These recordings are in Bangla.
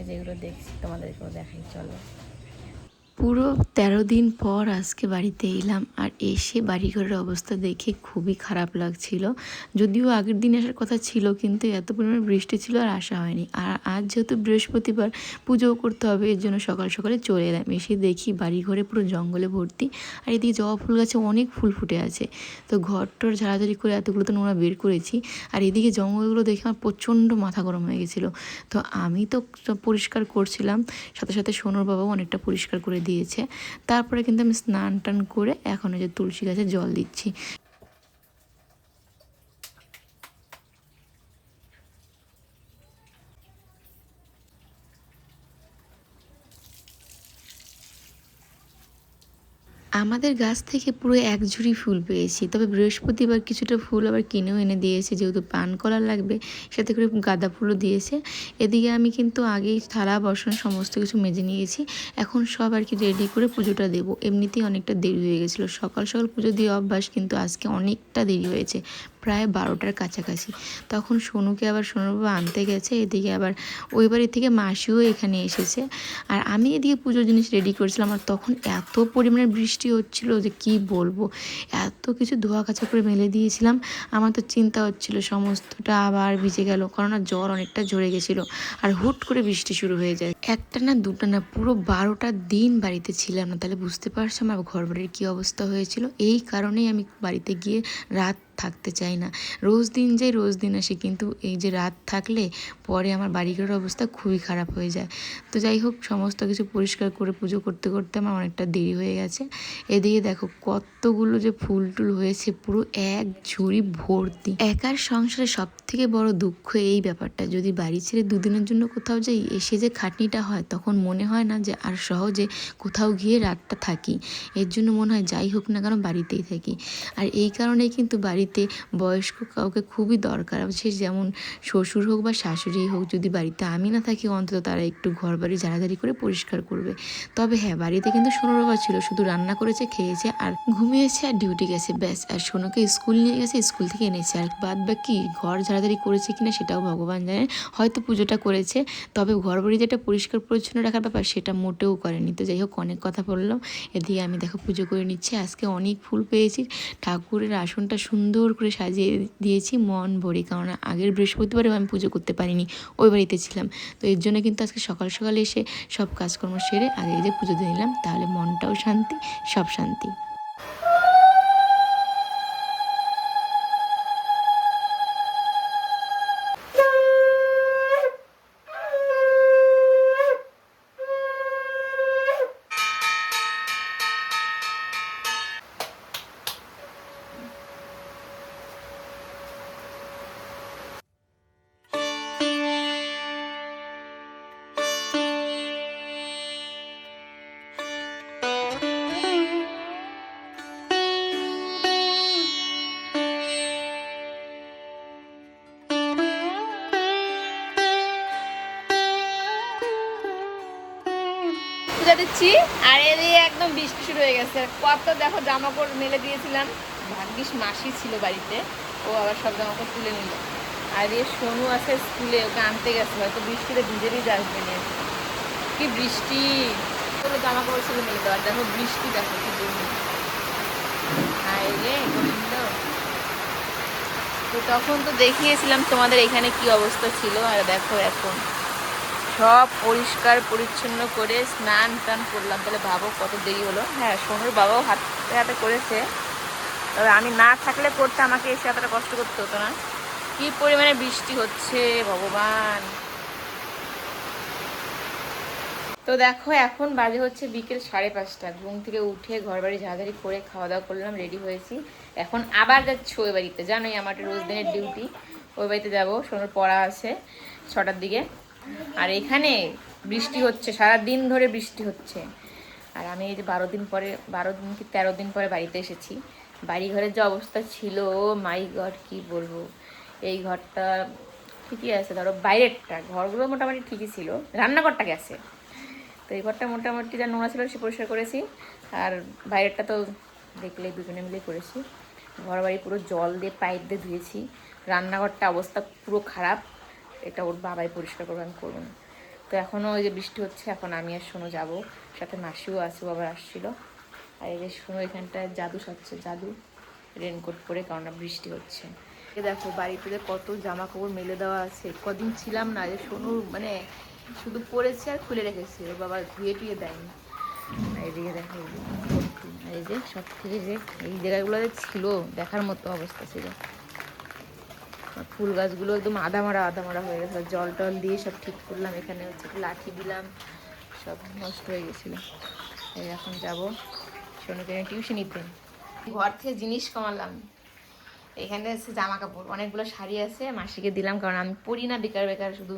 যেগুলো দেখছি তোমাদেরকেও দেখাই, চলো। পুরো 13 দিন পর আজকে বাড়িতে এলাম, আর এসে বাড়িঘরের অবস্থা দেখে খুবই খারাপ লাগছিল। যদিও আগের দিন আসার কথা ছিল, কিন্তু এত পরিমাণে বৃষ্টি ছিল আর আসা হয়নি। আর আজ যেহেতু বৃহস্পতিবার, পুজোও করতে হবে, এর জন্য সকাল সকালে চলে এলাম। এসে দেখি বাড়িঘরে পুরো জঙ্গলে ভর্তি, আর এদিকে জবা ফুল গাছে অনেক ফুল ফুটে আছে। তো ঘরটর ঝাড়াঝাড়ি করে এতগুলো তো নোংরা বের করেছি। আর এদিকে জঙ্গলগুলো দেখে আমার প্রচণ্ড মাথা গরম হয়ে গেছিলো। তো আমি তো পরিষ্কার করছিলাম, সাথে সাথে সোনুর বাবাও অনেকটা পরিষ্কার করে দিয়েছে। তারপরে কিন্তু আমি স্নান টান করে এখন যে তুলসী গাছে জল দিচ্ছি। আমাদের গাছ থেকে পুরো এক ঝুড়ি ফুল পেয়েছি, তবে বৃহস্পতিবার কিছুটা ফুল আবার কিনেও এনে দিয়েছে, যেহেতু পান কলা লাগবে, সাথে করে গাঁদা ফুলও দিয়েছে। এদিকে আমি কিন্তু আগেই থালা বাসন সমস্ত কিছু মেজে নিয়েছি, এখন সব আর কি রেডি করে পুজোটা দেবো। এমনিতেই অনেকটা দেরি হয়ে গেছিলো, সকাল সকাল পুজো দিয়ে অভ্যাস, কিন্তু আজকে অনেকটা দেরি হয়েছে, প্রায় 12টার কাছাকাছি। তখন সোনুকে আবার সোনুর বাবা আনতে গেছে, এদিকে আবার ওই বাড়ি থেকে মাসিও এখানে এসেছে। আর আমি এদিকে পুজোর জিনিস রেডি করেছিলাম, আর তখন এত পরিমাণে বৃষ্টি হচ্ছিল যে কি বলবো, এত কিছু ধোয়া কাচা করে মেলে দিয়েছিলাম। আমার তো চিন্তা হচ্ছিল সমস্তটা আবার ভিজে গেল, কারণ জ্বর অনেকটা ঝরে গেছিলো। আর হুট করে বৃষ্টি শুরু হয়ে যায়, একটা না দুটা না, পুরো 12টা দিন বাড়িতে ছিলাম না। তাহলে বুঝতে পারছো আমার ঘর বাড়ির কী অবস্থা হয়েছিল। এই কারণেই আমি বাড়িতে গিয়ে রাত থাকতে চাই না। রোজ দিন যাই রোজ দিন আসি, কিন্তু এই যে রাত থাকলে পরে আমার বাড়িঘরের অবস্থা খুবই খারাপ হয়ে যায়। তো যাই হোক, সমস্ত কিছু পরিষ্কার করে পুজো করতে করতে আমার অনেকটা দেরি হয়ে গেছে। এদিকে দেখো কতগুলো যে ফুল টুল হয়েছে, পুরো এক ঝুড়ি ভর্তি। একার সংসারে সব থেকে বড় দুঃখ এই ব্যাপারটা, যদি বাড়ি ছেড়ে দুদিনের জন্য কোথাও যাই, এসে যে খাটনিটা হয়, তখন মনে হয় না যে আর সহজে কোথাও গিয়ে রাতটা থাকি। এর জন্য মনে হয় যাই হোক না কেন বাড়িতেই থাকি। আর এই কারণেই কিন্তু বাড়িতে বয়স্ক কাউকে খুবই দরকার, সে যেমন শ্বশুর হোক বা শাশুড়ি হোক, যদি বাড়িতে আমি না থাকি, অন্তত তারা একটু ঘর বাড়ি ঝাড়াঝাড়ি করে পরিষ্কার করবে। তবে হ্যাঁ, বাড়িতে কিন্তু সোনুর বাবা ছিল, শুধু রান্না করেছে, খেয়েছে আর ঘুমিয়েছে আর ডিউটি গেছে, ব্যাস। আর সোনুকে স্কুল নিয়ে গেছে, স্কুল থেকে এনেছে। আর বাদ বাকি ঘর ঝাড়াঝাড়ি করেছে কিনা সেটাও ভগবান জানে, হয়তো পুজোটা করেছে, তবে ঘর বাড়ি যেটা পরিষ্কার পরিচ্ছন্ন রাখার ব্যাপার সেটা মোটেও করেনি। তো যাই হোক, অনেক কথা বললাম। এদিকে আমি দেখো পুজো করে নিচ্ছি। আজকে অনেক ফুল পেয়েছি, ঠাকুরের আসনটা সুন্দর করে সাজিয়ে দিয়েছি মন ভরে, কারণ আগের বৃহস্পতিবারেও আমি পুজো করতে পারিনি, ওই বাড়িতে ছিলাম। তো এর জন্য কিন্তু আজকে সকাল সকাল এসে সব কাজকর্ম সেরে আগে যে পুজো দিয়ে নিলাম, তাহলে মনটাও শান্তি, সব শান্তি। দিচ্ছি, আর এদিকে একদম বৃষ্টি শুরু হয়ে গেছে। কত দেখো জামা কাপড় মেলে দিয়েছিলাম, ভাগ্যিস মাসি ছিল বাড়িতে, ও আবার সব জামা কাপড় তুলে নিল। আর এই সোনু আছে স্কুলে, ওকে আনতে গেছে, হয়তো বৃষ্টিতে ভিজে ভিজে আসবে নিয়ে। কি বৃষ্টি, ওগুলো জামা কাপড় ছিল মেলে দেওয়ার, দেখো বৃষ্টি, দেখো কি জন্য। হায় রে গোবিন্দ। তো তখন তো দেখিয়েছিলাম তোমাদের এখানে কি অবস্থা ছিল, আর দেখো এখন সব পরিষ্কার পরিচ্ছন্ন করে স্নান টান করলাম। তাহলে ভাবো কত দেরি হলো। হ্যাঁ, সোনুর বাবাও হাতে হাতে করেছে, তবে আমি না থাকলে করতে আমাকে এসে এতটা কষ্ট করতে হতো না। কি পরিমাণে বৃষ্টি হচ্ছে ভগবান। তো দেখো এখন বাজে হচ্ছে বিকেল 5:30। ঘুম থেকে উঠে ঘর বাড়ি ঝাড়াঝাড়ি করে খাওয়া দাওয়া করলাম, রেডি হয়েছি। এখন আবার যাচ্ছি ওই বাড়িতে, জানোই আমার রোজ দিনের ডিউটি, ওই বাড়িতে যাবো। সোনুর পড়া আছে 6টার দিকে। আর এখানে বৃষ্টি হচ্ছে, সারা দিন ধরে বৃষ্টি হচ্ছে। আর আমি এই যে 12 দিন পরে, 12 দিন কি 13 দিন পরে বাড়িতে এসেছি। বাড়ি ঘরের যে অবস্থা ছিল, মাই গড কি বলবো। এই ঘরটা ঠিকই আছে, ধরো বাইরেরটা, ঘরগুলো মোটামুটি ঠিকই ছিল, রান্নাঘরটা গেছে। তো এই ঘরটা মোটামুটি যা নোংরা ছিল সে পরিষ্কার করেছি, আর বাইরেরটা তো দেখলে দুজনে মিলে করেছি। ঘর বাড়ি পুরো জল দিয়ে পাইপ দিয়ে ধুয়েছি। রান্নাঘরটা অবস্থা পুরো খারাপ, এটা ওর বাবাই পরিষ্কার করবে, আমি করবো না। তো এখনও ওই যে বৃষ্টি হচ্ছে, এখন আমি আর শোনো যাবো, সাথে মাসিও আছে, বাবা আসছিলো। আর এই যে শোনো এখানটায় জাদু সাজছে, জাদু রেনকোট পরে, কারণ বৃষ্টি হচ্ছে। এ দেখো বাড়িতে কত জামা কাপড় মেলে দেওয়া আছে, কদিন ছিলাম না, যে সোনু মানে শুধু পরেছে আর খুলে রেখেছে, ওর বাবা ধুয়ে টুয়ে দেয়নি। এইদিকে দেখো এই যে সব থেকে যে এই জায়গাগুলো ছিল দেখার মতো অবস্থা ছিল। ফুল গাছগুলো একদম আদামারা হয়ে গেছে, জল টল দিয়ে সব ঠিক করলাম। এখানে হচ্ছে লাঠি দিলাম, সব নষ্ট হয়ে গেছিলো। এই এখন যাবো সোনুকে টিউশনিতে। ঘর থেকে জিনিস কমালাম, এখানে আছে জামা কাপড়, অনেকগুলো শাড়ি আছে, মাসিকে দিলাম, কারণ আমি পরি না, বেকার বেকার শুধু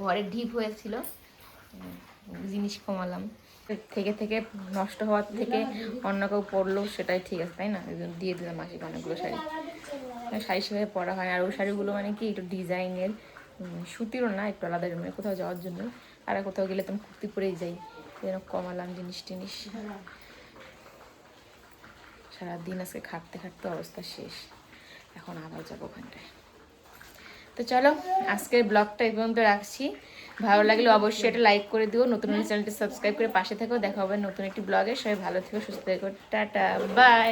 ঘরে ঢিপ হয়েছিল। জিনিস কমালাম, থেকে থেকে নষ্ট হওয়ার থেকে অন্য কেউ পরলো সেটাই ঠিক আছে, তাই না? দিয়ে দিলাম মাসিকে অনেকগুলো শাড়ি। শাড়ি সেভাবে পরা হয়, আর ওই শাড়িগুলো মানে কি একটু ডিজাইনের, সুতিরও না, একটু আলাদা, মানে কোথাও যাওয়ার জন্য। আর কোথাও গেলে তুমি কুর্তি পরেই যাই, যেন কমালাম জিনিস টিনিস। সারাদিন আজকে খাটতে খাটতে অবস্থা শেষ, এখন আবার যাবো ওখানটায়। তো চলো আজকের ব্লগটা এই পর্যন্ত রাখছি। ভালো লাগলে অবশ্যই এটা লাইক করে দিও, নতুন চ্যানেলটি সাবস্ক্রাইব করে পাশে থেকো। দেখা হবে নতুন একটি ব্লগে। সবাই ভালো থেকো, সুস্থ থেকো, টাটা বাই।